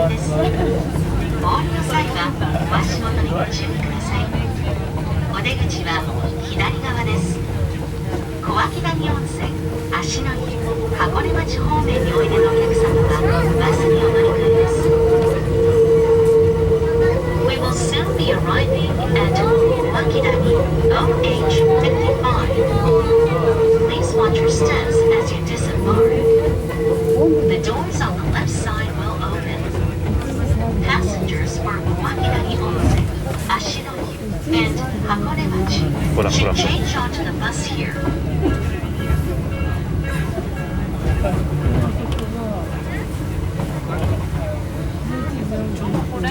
りです。お降りの際はお足元にご注意ください。お出口は左側です。小涌谷温泉、芦の湯、箱根町方面においでのお客様はバスにお乗り換えです。We will soon be arriving at 小涌谷 OH55. Please watch your steps as you disembark. The doors on the left side will open. Passengers for 小涌谷温泉、芦の湯 and 箱根町 should change onto the bus here.これ？